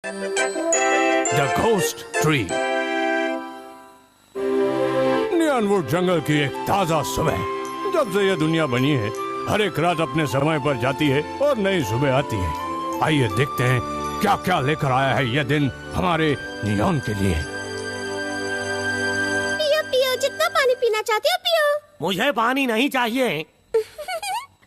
The ghost tree. नियानवुड जंगल की एक ताजा सुबह। जब से ये दुनिया बनी है, हर एक रात अपने समय पर जाती है और नई सुबह आती है। आइए देखते हैं क्या क्या लेकर आया है यह दिन हमारे नियॉन के लिए। पियो पियो, जितना पानी पीना चाहते हो पियो। मुझे पानी नहीं चाहिए।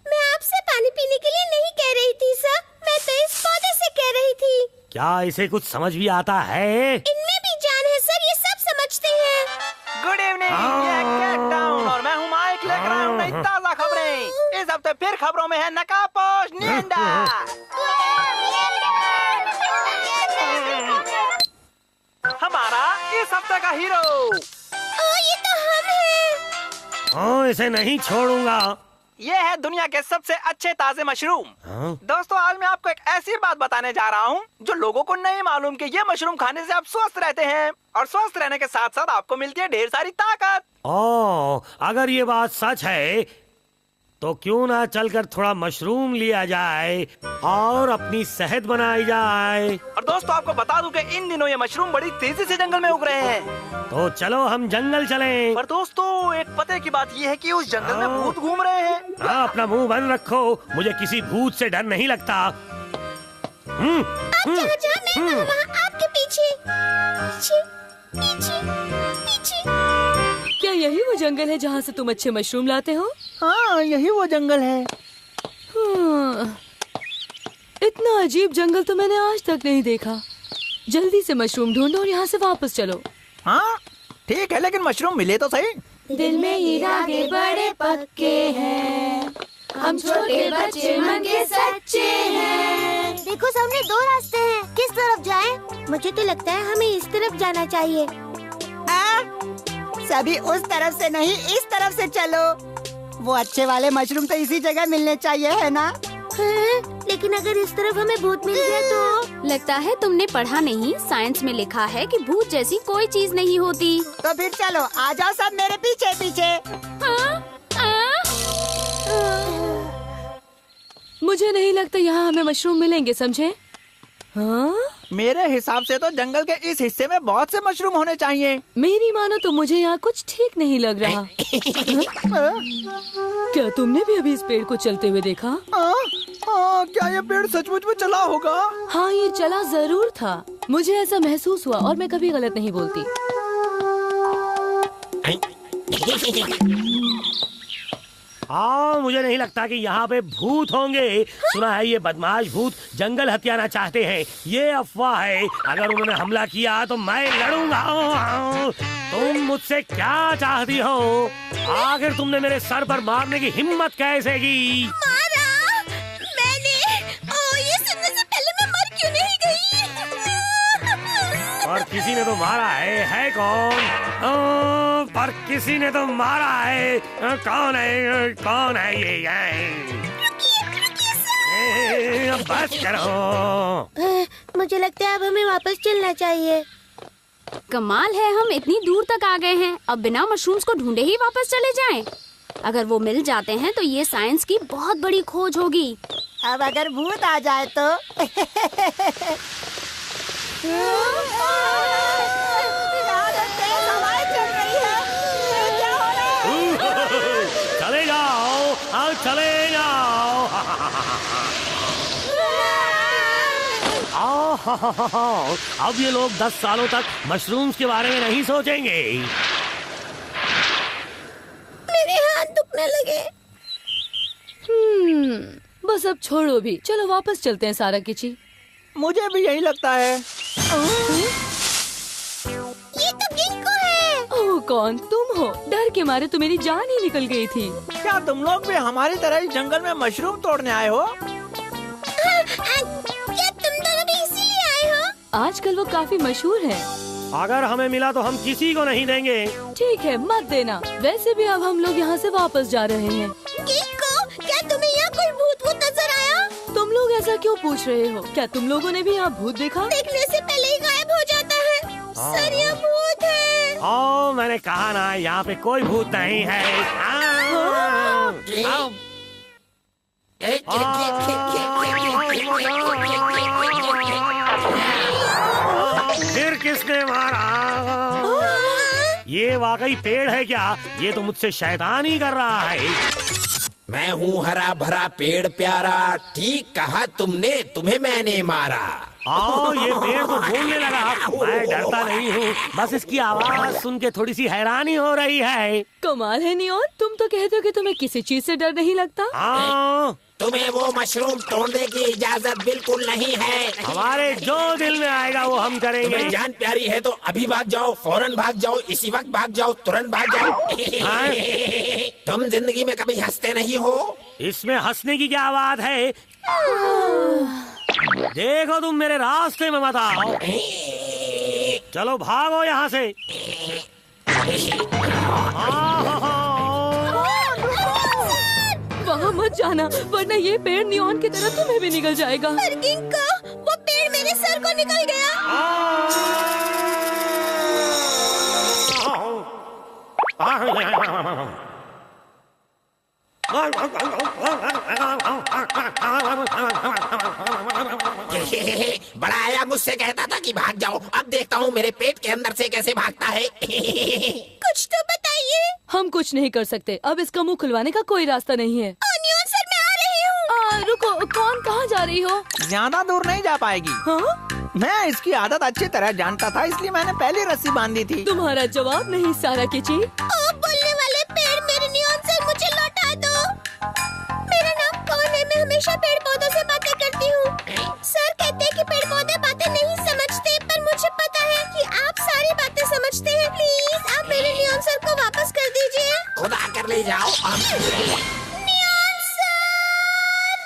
मैं आपसे पानी पीने के लिए नहीं कह रही थी सर, मैं तो इस पौधे से कह रही थी। क्या इसे कुछ समझ भी आता है? इनमें भी जान है सर, ये सब समझते हैं। गुड इवनिंग, ये कैट टाउन और मैं हूँ माइक, लेकर आया हूँ नई ताजा खबरें। इस हफ्ते फिर खबरों में है नकाबपोश न्येंडा। हमारा इस हफ्ते का हीरो। ओ, ये तो हम हैं। इसे नहीं छोड़ूंगा। ये है दुनिया के सबसे अच्छे ताजे मशरूम। हाँ? दोस्तों, आज मैं आपको एक ऐसी बात बताने जा रहा हूँ जो लोगों को नहीं मालूम कि ये मशरूम खाने से आप स्वस्थ रहते हैं और स्वस्थ रहने के साथ साथ आपको मिलती है ढेर सारी ताकत। अगर ये बात सच है तो क्यों ना चलकर थोड़ा मशरूम लिया जाए और अपनी सेहत बनाई जाए। और दोस्तों, आपको बता दूं कि इन दिनों ये मशरूम बड़ी तेजी से जंगल में उग रहे हैं। तो चलो हम जंगल चलें। पर दोस्तों, एक पते की बात ये है कि उस जंगल में भूत घूम रहे हैं। हाँ, अपना मुंह बंद रखो, मुझे किसी भूत से डर नहीं लगता। आप जहाँ जहाँ मैं वहाँ आपके पीछे पीछे पीछे पीछे। क्या यही वो जंगल है जहाँ से तुम अच्छे मशरूम लाते हो? हाँ, यही वो जंगल है। इतना अजीब जंगल तो मैंने आज तक नहीं देखा। जल्दी से मशरूम ढूंढो और यहाँ से वापस चलो। हाँ ठीक है, लेकिन मशरूम मिले तो सही। दिल में इरादे बड़े पक्के हैं, हम छोटे बच्चे मन के सच्चे हैं। देखो, सामने दो रास्ते हैं, किस तरफ जाएं? मुझे तो लगता है हमें इस तरफ जाना चाहिए। सभी उस तरफ से नहीं, इस तरफ से चलो। वो अच्छे वाले मशरूम तो इसी जगह मिलने चाहिए, है ना? हाँ, लेकिन अगर इस तरफ हमें भूत मिल गया तो? लगता है तुमने पढ़ा नहीं। साइंस में लिखा है कि भूत जैसी कोई चीज नहीं होती। तो फिर चलो, आ जाओ सब मेरे पीछे पीछे। मुझे नहीं लगता यहाँ हमें मशरूम मिलेंगे, समझे? हाँ? मेरे हिसाब से तो जंगल के इस हिस्से में बहुत से मशरूम होने चाहिए। मेरी मानो तो मुझे यहाँ कुछ ठीक नहीं लग रहा। क्या तुमने भी अभी इस पेड़ को चलते हुए देखा? क्या ये पेड़ सचमुच में चला होगा? हाँ, ये चला जरूर था। मुझे ऐसा महसूस हुआ और मैं कभी गलत नहीं बोलती। मुझे नहीं लगता कि यहाँ पे भूत होंगे। सुना है ये बदमाश भूत जंगल हथियाना चाहते हैं। ये अफवाह है। अगर उन्होंने हमला किया तो मैं लड़ूंगा। तुम मुझसे क्या चाहती हो? आखिर तुमने मेरे सर पर मारने की हिम्मत कैसे की? मारा मैंने। ये सुनने से पहले मैं मर क्यों नहीं गई? और किसी ने तो मारा है कौन? पर किसी ने तो मारा है। कौन है ये? बस करो। मुझे लगता है अब हमें वापस चलना चाहिए। कमाल है, हम इतनी दूर तक आ गए हैं, अब बिना मशरूम्स को ढूंढे ही वापस चले जाएं। अगर वो मिल जाते हैं तो ये साइंस की बहुत बड़ी खोज होगी। अब अगर भूत आ जाए तो चले जाओ, चले जाओ। अब ये लोग 10 सालों तक मशरूम्स के बारे में नहीं सोचेंगे। मेरे हाथ दुखने लगे। बस अब छोड़ो भी, चलो वापस चलते हैं सारा किची। मुझे भी यही लगता है। ये तो गिंको है। ओह, कौन तुम हो? डर के मारे तो मेरी जान ही निकल गई थी। क्या तुम लोग भी हमारी तरह ही जंगल में मशरूम तोड़ने आए हो? क्या तुम दोनों भी इसीलिए आए हो? आजकल वो काफी मशहूर है। अगर हमें मिला तो हम किसी को नहीं देंगे। ठीक है, मत देना। वैसे भी अब हम लोग यहाँ से वापस जा रहे हैं। गिंको, क्या तुम्हें यहाँ कोई भूत नजर आया? तुम लोग ऐसा क्यों पूछ रहे हो? क्या तुम लोगों ने भी यहाँ भूत देखा? देखने से पहले ही गायब हो जाता है। सर, ये भूत है। मैंने कहा ना, यहाँ पे कोई भूत नहीं है। किसने मारा? ये वाकई पेड़ है क्या? ये तो मुझसे शैतानी कर रहा है। मैं हूँ हरा भरा पेड़ प्यारा, ठीक कहा तुमने, तुम्हें मैंने मारा। आओ, ये पेड़ तो बोलने लगा। मैं डरता नहीं हूँ, बस इसकी आवाज सुन के थोड़ी सी हैरानी हो रही है। कमाल है नियॉन, तुम तो कहते हो कि तुम्हें किसी चीज से डर नहीं लगता। हाँ, तुम्हें वो मशरूम तोड़ने की इजाजत बिल्कुल नहीं है। हमारे जो दिल में आएगा वो हम करेंगे। तुम्हें जान प्यारी है तो अभी भाग जाओ, फौरन भाग जाओ, इसी वक्त भाग जाओ, तुरंत भाग जाओ। तुम जिंदगी में कभी हंसते नहीं हो। इसमें हंसने की क्या बात है? देखो तुम मेरे रास्ते में मत आओ। चलो भागो यहाँ से। वहाँ मत जाना, वरना ये पेड़ नियॉन की तरह तुम्हें भी निगल जाएगा। पर किंको, वो पेड़ मेरे सर को निकल गया। बड़ा आया मुझसे कहता था कि भाग जाओ, अब देखता हूँ मेरे पेट के अंदर से कैसे भागता है। कुछ तो बताइए। हम कुछ नहीं कर सकते, अब इसका मुंह खुलवाने का कोई रास्ता नहीं है। नियॉन सर, मैं आ रही हूँ। रुको, कौन कहाँ जा रही हो? ज्यादा दूर नहीं जा पाएगी। हाँ? मैं इसकी आदत अच्छी तरह जानता था, इसलिए मैंने पहले रस्सी बांधी थी। तुम्हारा जवाब नहीं सारा किची। ओ बोलने वाले पेड़, मेरे नियॉन सर मुझे लौटा दो। मेरा नाम कौन है? मैं हमेशा पेड़ पौधों से बातें करती हूँ। सर कहते हैं कि पेड़ पौधे बातें नहीं समझते, पर मुझे पता है कि आप सारी बातें समझते हैं। प्लीज आप मेरे नियॉन सर को वापस कर दीजिए। खुद आकर ले जाओ। Neon sir!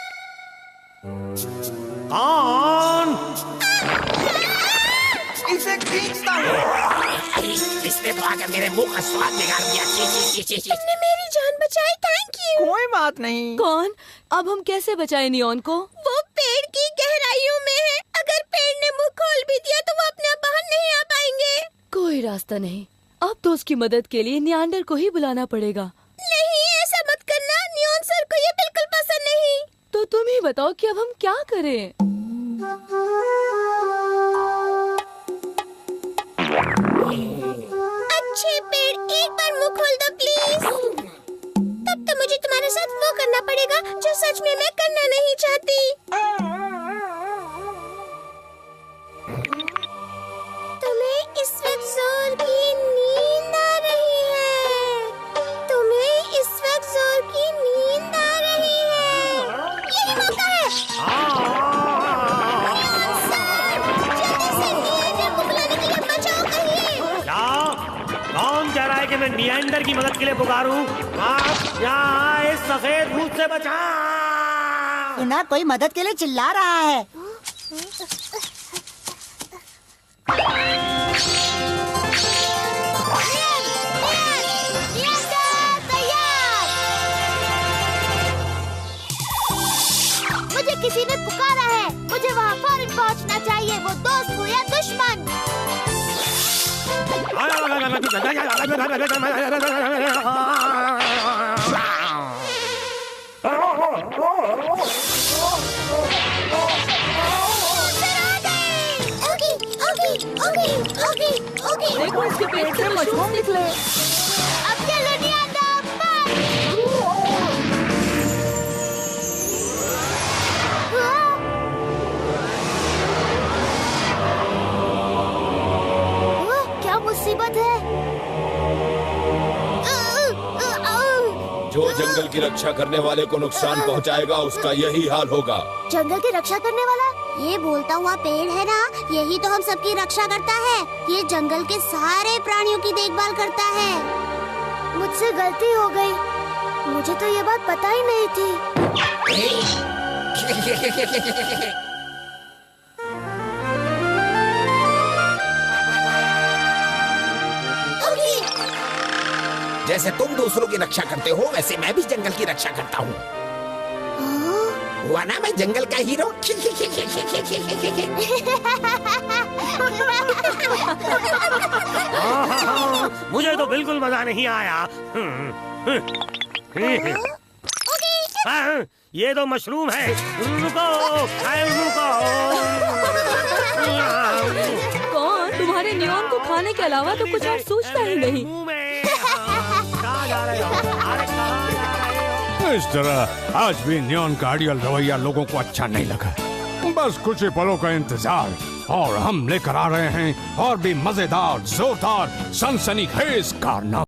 कौन? इसे खींचता हूँ। इसने तो आकर मेरे मुंह का स्वाद बिगाड़ दिया। ची, ची, ची, ची, ची। तुमने मेरी जान बचाई, थैंक यू। कोई बात नहीं। कौन? अब हम कैसे बचाए नियॉन को? वो पेड़ की गहराइयों में है। अगर पेड़ ने मुंह खोल भी दिया तो वो अपने आप बाहर नहीं आ पाएंगे। कोई रास्ता नहीं, अब तो उसकी मदद के लिए नियांडर को ही बुलाना पड़ेगा। नहीं, ऐसा मत करना। नियॉन सर को ये बिल्कुल पसंद नहीं। तो तुम ही बताओ कि अब हम क्या करें? अच्छे पेड़, एक बार मुंह खोल दो प्लीज। तब तो मुझे तुम्हारे साथ वो करना पड़ेगा जो सच में मैं करना नहीं चाहती। तुम्हें इस वक्त जोर की नींद आ रही है। तुम्हें इस वक्त जोर की नींद आ रही है। यही मौका है। जल्दी से नियंत्रण को बुलाने के लिए बचाओ कहिए। कौन कह रहा है कि मैं नियंडर की मदद के लिए पुकारूं? आप यहाँ इस सफेद भूत से बचा। सुना, कोई मदद के लिए चिल्ला रहा है। मुझे किसी ने पुकारा है। मुझे वहाँ फौरन पहुँचना चाहिए, वो दोस्त हो या दुश्मन। देखो, इसके पेट से मशरूम निकले। अब चलो नियांडर, क्या मुसीबत है? जो जंगल की रक्षा करने वाले को नुकसान पहुंचाएगा, उसका यही हाल होगा। जंगल की रक्षा करने वाला? ये बोलता हुआ पेड़ है ना, यही तो हम सबकी रक्षा करता है। ये जंगल के सारे प्राणियों की देखभाल करता है। मुझसे गलती हो गई, मुझे तो ये बात पता ही नहीं थी। जैसे तुम दूसरों की रक्षा करते हो, वैसे मैं भी जंगल की रक्षा करता हूँ। हुआ ना मैं जंगल का हीरो। मुझे तो बिल्कुल मजा नहीं आया। ये तो मशरूम है। रुको, रुको। कौन? तुम्हारे खाने के अलावा तो कुछ और सोचता ही नहीं। मुंह में। कहाँ जा रहे हो? अरे कहाँ जा रहे हो? इस तरह आज भी नियॉन का आइडियल रवैया लोगों को अच्छा नहीं लगा। बस कुछ ही पलों का इंतजार और हम लेकर आ रहे हैं और भी मजेदार, जोरदार, सनसनीखेज कारनामे।